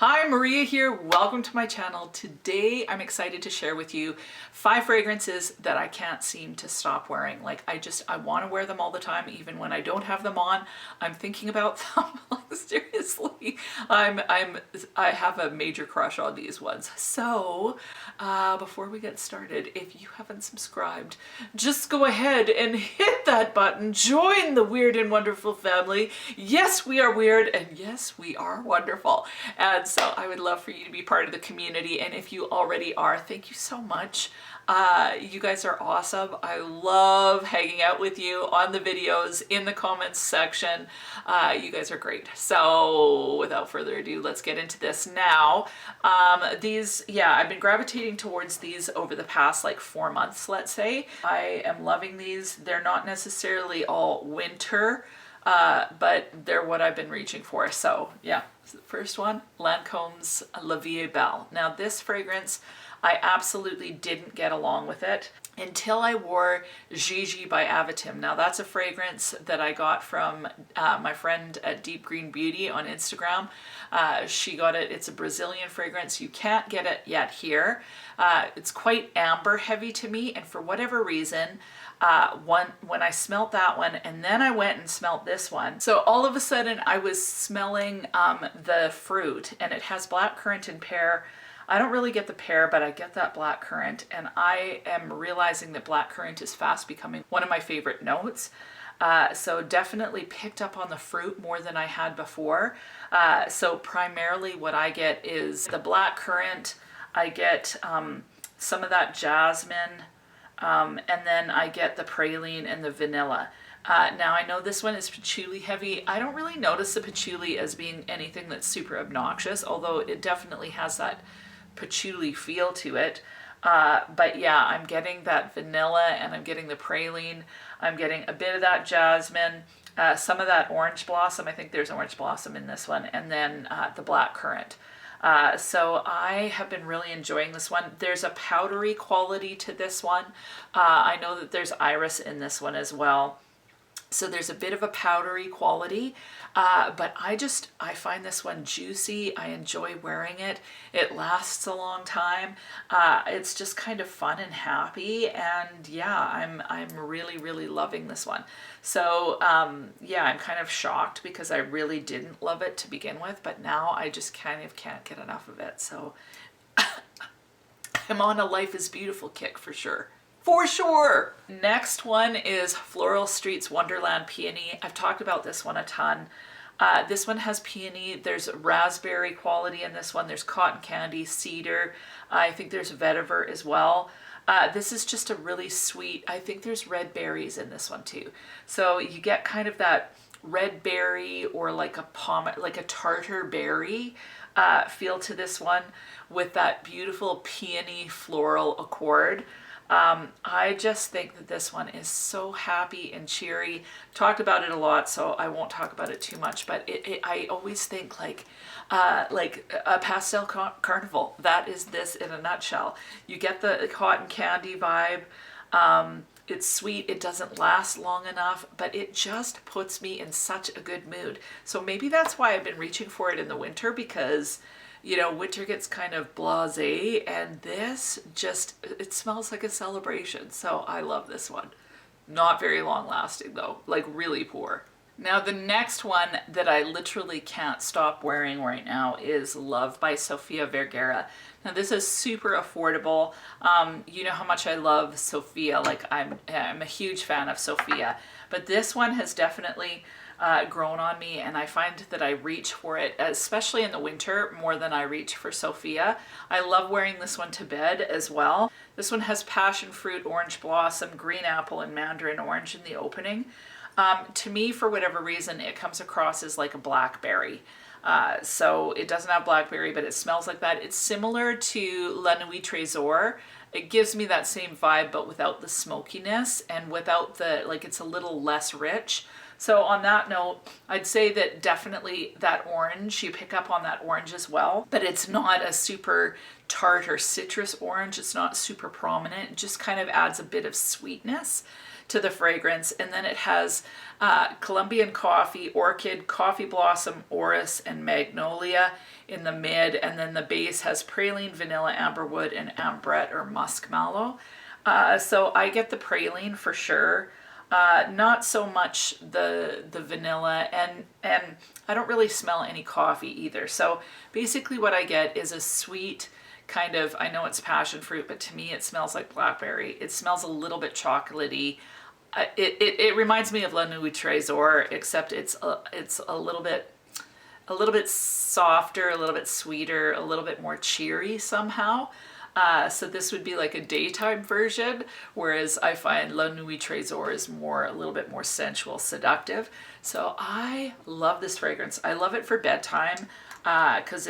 Hi, Maria here. Welcome to my channel. Today I'm excited to share with you 5 fragrances that I can't seem to stop wearing. Like I want to wear them all the time, even when I don't have them on. I'm thinking about them. Like seriously, I have a major crush on these ones. So before we get started, if you haven't subscribed, just go ahead and hit that button. Join the weird and wonderful family. Yes, we are weird, and yes, we are wonderful. And so I would love for you to be part of the community. And if you already are, thank you so much. You guys are awesome. I love hanging out with you on the videos, in the comments section. You guys are great. So without further ado, let's get into this now. I've been gravitating towards these over the past like 4 months, let's say. I am loving these. They're not necessarily all winter, but they're what I've been reaching for. So yeah, the first one, Lancome's La Vie Belle. Now this fragrance, I absolutely didn't get along with it until I wore Gigi by Avatim. Now that's a fragrance that I got from my friend at Deep Green Beauty on Instagram. She got it. It's a Brazilian fragrance. You can't get it yet here. It's quite amber heavy to me, and for whatever reason, when I smelt that one and then I went and smelt this one, so all of a sudden I was smelling the fruit, and it has blackcurrant and pear. I don't really get the pear, but I get that blackcurrant, and I am realizing that blackcurrant is fast becoming one of my favorite notes. So definitely picked up on the fruit more than I had before. So primarily what I get is the blackcurrant. I get some of that jasmine, and then I get the praline and the vanilla. Now I know this one is patchouli heavy. I don't really notice the patchouli as being anything that's super obnoxious, although it definitely has that patchouli feel to it. But yeah, I'm getting that vanilla and I'm getting the praline. I'm getting a bit of that jasmine, some of that orange blossom. I think there's orange blossom in this one, and then the blackcurrant. So I have been really enjoying this one. There's a powdery quality to this one. I know that there's iris in this one as well. So there's a bit of a powdery quality, but I find this one juicy. I enjoy wearing it. It lasts a long time. It's just kind of fun and happy, and yeah, I'm really, really loving this one. So yeah, I'm kind of shocked because I really didn't love it to begin with, but now I just kind of can't get enough of it. So I'm on a Life is Beautiful kick for sure. For sure. Next one is Floral Street's Wonderland Peony. I've talked about this one a ton. This one has peony. There's raspberry quality in this one. There's cotton candy, cedar. I think there's vetiver as well. This is just a really sweet, I think there's red berries in this one too. So you get kind of that red berry or like a tartar berry feel to this one with that beautiful peony floral accord. I just think that this one is so happy and cheery. Talked about it a lot, so I won't talk about it too much, but I always think like a pastel carnival. That is this in a nutshell. You get the cotton candy vibe. It's sweet, it doesn't last long enough, but it just puts me in such a good mood. So maybe that's why I've been reaching for it in the winter, because you know, winter gets kind of blasé, and this just, it smells like a celebration. So I love this one. Not very long lasting though, like really poor. Now the next one that I literally can't stop wearing right now is Love by Sofia Vergara. Now this is super affordable. You know how much I love Sofia. Like I'm a huge fan of Sofia, but this one has definitely grown on me, and I find that I reach for it, especially in the winter, more than I reach for Sofia. I love wearing this one to bed as well. This one has passion fruit, orange blossom, green apple, and mandarin orange in the opening. To me, for whatever reason, it comes across as like a blackberry. So it doesn't have blackberry, but it smells like that. It's similar to La Nuit Trésor. It gives me that same vibe, but without the smokiness and without the, like, it's a little less rich. So on that note, I'd say that definitely that orange, you pick up on that orange as well, but it's not a super tart or citrus orange. It's not super prominent. It just kind of adds a bit of sweetness to the fragrance. And then it has Colombian coffee, orchid, coffee blossom, orris, and magnolia in the mid. And then the base has praline, vanilla, amberwood, and ambrette or muskmallow. So I get the praline for sure. Not so much the vanilla, and I don't really smell any coffee either. So basically what I get is a sweet kind of, I know it's passion fruit, but to me it smells like blackberry. It smells a little bit chocolatey. It reminds me of La Nuit Trésor, except it's a little bit softer, a little bit sweeter, a little bit more cheery somehow. So this would be like a daytime version, whereas I find La Nuit Trésor is a little bit more sensual, seductive. So I love this fragrance. I love it for bedtime because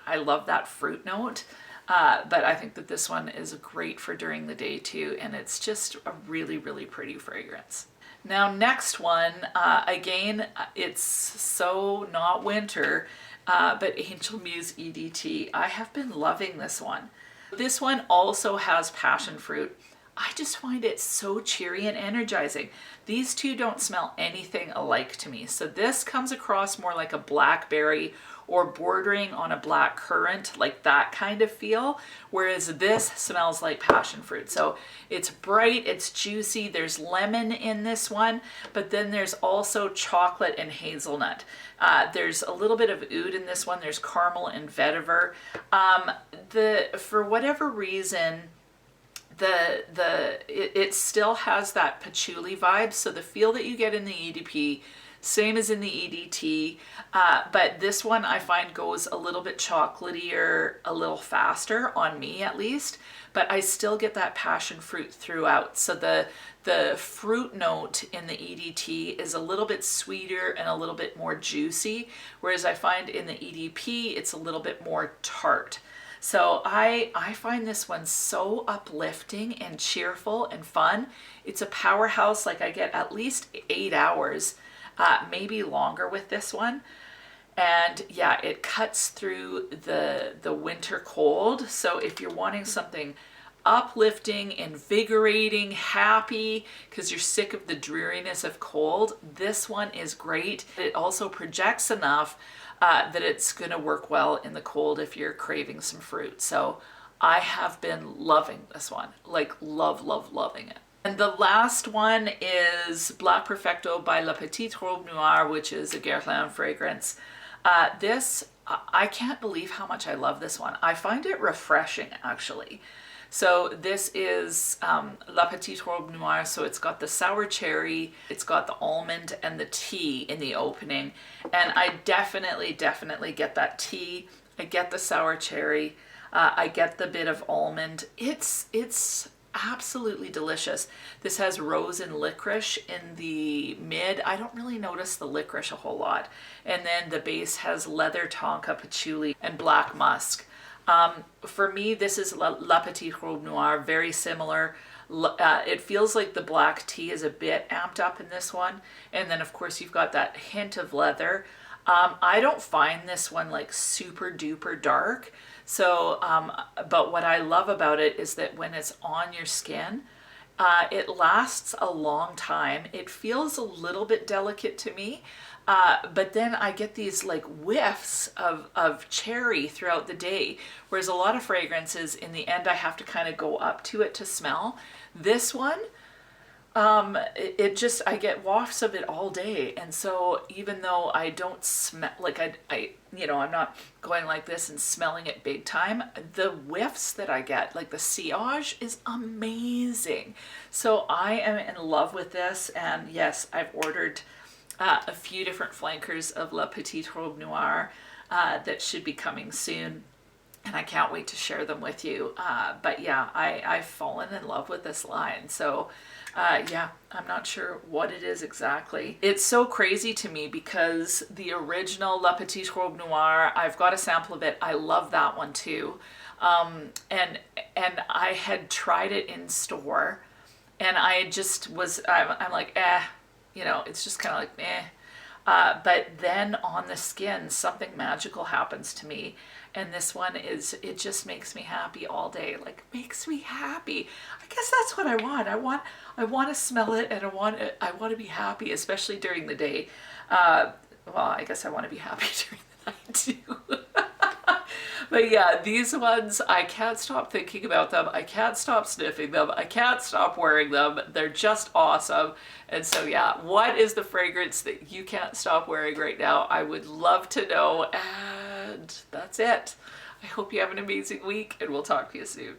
I love that fruit note. But I think that this one is great for during the day too, and it's just a really, really pretty fragrance. Now next one, again, it's so not winter, but Angel Muse EDT. I have been loving this one. This one also has passion fruit. I just find it so cheery and energizing. These two don't smell anything alike to me. So this comes across more like a blackberry or bordering on a black currant, like that kind of feel, whereas this smells like passion fruit. So it's bright, it's juicy, there's lemon in this one, but then there's also chocolate and hazelnut. There's a little bit of oud in this one, there's caramel and vetiver. For whatever reason, it still has that patchouli vibe, so the feel that you get in the EDP, same as in the EDT, but this one I find goes a little bit chocolatier, a little faster on me at least, but I still get that passion fruit throughout. So the fruit note in the EDT is a little bit sweeter and a little bit more juicy, whereas I find in the EDP it's a little bit more tart. So I find this one so uplifting and cheerful and fun. It's a powerhouse. Like I get at least 8 hours, maybe longer with this one. And yeah, it cuts through the winter cold. So if you're wanting something uplifting, invigorating, happy, because you're sick of the dreariness of cold, this one is great. It also projects enough that it's going to work well in the cold if you're craving some fruit. So I have been loving this one, like loving it. And the last one is Black Perfecto by La Petite Robe Noire, which is a Guerlain fragrance. This, I can't believe how much I love this one. I find it refreshing, actually. So this is La Petite Robe Noire, so it's got the sour cherry, it's got the almond and the tea in the opening. And I definitely get that tea, I get the sour cherry, I get the bit of almond. It's absolutely delicious. This has rose and licorice in the mid. I don't really notice the licorice a whole lot. And then the base has leather, tonka, patchouli, and black musk. For me, this is La Petite Robe Noire, very similar. It feels like the black tea is a bit amped up in this one. And then of course you've got that hint of leather. I don't find this one like super duper dark. So, but what I love about it is that when it's on your skin, it lasts a long time. It feels a little bit delicate to me. But then I get these like whiffs of cherry throughout the day, whereas a lot of fragrances in the end I have to kind of go up to it to smell. This one, I get wafts of it all day. And so even though I don't smell, like I'm not going like this and smelling it big time, the whiffs that I get, like the sillage, is amazing. So I am in love with this, and yes, I've ordered a few different flankers of La Petite Robe Noire that should be coming soon, and I can't wait to share them with you. But yeah, I've fallen in love with this line. So yeah, I'm not sure what it is exactly. It's so crazy to me because the original La Petite Robe Noire, I've got a sample of it. I love that one too. And I had tried it in store, and I just was, I'm like, it's just kind of like, But then on the skin, something magical happens to me. And this one is, it just makes me happy all day. Like, makes me happy. I guess that's what I want. I want to smell it, and I want to be happy, especially during the day. Well, I guess I want to be happy during the night too. But yeah, these ones, I can't stop thinking about them. I can't stop sniffing them. I can't stop wearing them. They're just awesome. And so yeah, what is the fragrance that you can't stop wearing right now? I would love to know. And that's it. I hope you have an amazing week, and we'll talk to you soon.